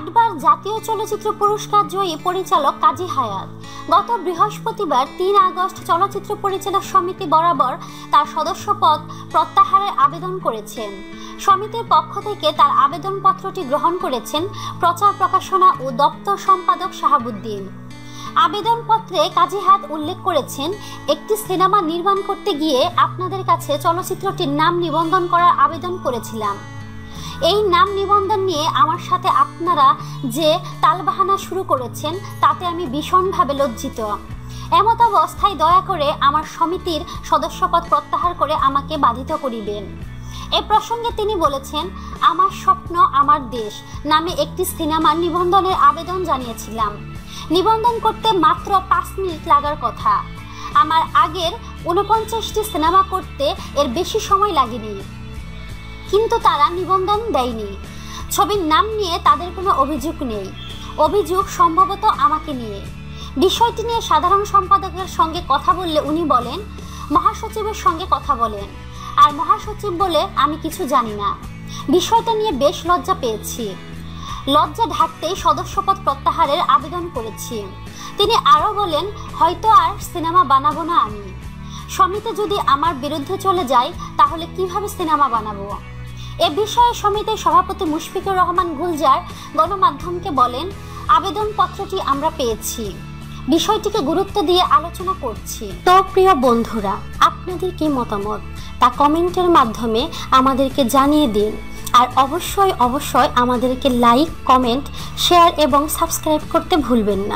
8বার জাতীয় চলচ্চিত্র পুরস্কার জয়ী পরিচালক কাজী হায়াৎ গত বৃহস্পতিবার 3 আগস্ট চলচ্চিত্র পরিচালক সমিতি বরাবর তার সদস্যপদ প্রত্যাহারের আবেদন করেছেন। সমিতির পক্ষ থেকে তার আবেদনপত্রটি গ্রহণ করেছেন প্রচার প্রকাশনা ও দপ্তর সম্পাদক শাহাবুদ্দিন। আবেদনপত্রে কাজী হায়াৎ উল্লেখ করেছেন, একটি সিনেমা নির্মাণ করতে গিয়ে আপনাদের কাছে চলচ্চিত্রটির নাম নিবন্ধন করার আবেদন করেছিলাম। এই নাম নিবন্ধন নিয়ে আমার সাথে আপনারা যে তালবাহানা শুরু করেছেন তাতে আমি ভীষণভাবে লজ্জিত। এমত অবস্থায় দয়া করে আমার সমিতির সদস্যপদ প্রত্যাহার করে আমাকে বাধিত করিবেন। এ প্রসঙ্গে তিনি বলেছেন, আমার স্বপ্ন আমার দেশ নামে একটি সিনেমা নিবন্ধনের আবেদন জানিয়েছিলাম। নিবন্ধন করতে মাত্র 5 মিনিট লাগার কথা। আমার আগের 49টি সিনেমা করতে এর বেশি সময় লাগেনি, কিন্তু তারা নিবন্ধন দেয়নি। ছবির নাম নিয়ে তাদের কোনো অভিযোগ নেই, অভিযোগ সম্ভবত আমাকে নিয়ে। বিষয়টি নিয়ে সাধারণ সম্পাদকের সঙ্গে কথা বললে উনি বলেন মহাসচিবের সঙ্গে কথা বলেন, আর মহাসচিব বলে আমি কিছু জানি না। বিষয়টা নিয়ে বেশ লজ্জা পেয়েছি, লজ্জা ঢাকতেই সদস্যপদ প্রত্যাহারের আবেদন করেছি। তিনি আরও বলেন, হয়তো আর সিনেমা বানাবো না আমি। সমিতি যদি আমার বিরুদ্ধে চলে যায় তাহলে কিভাবে সিনেমা বানাবো? এ বিষয়ে সমিতির সভাপতি মুশফিকুর রহমান গুলজার গণমাধ্যমকে বলেন, আবেদনপত্রটি আমরা পেয়েছি, বিষয়টিকে গুরুত্ব দিয়ে আলোচনা করছি। তো প্রিয় বন্ধুরা, আপনাদের কি মতামত তা কমেন্টের মাধ্যমে আমাদেরকে জানিয়ে দিন। আর অবশ্যই আমাদেরকে লাইক, কমেন্ট, শেয়ার এবং সাবস্ক্রাইব করতে ভুলবেন না।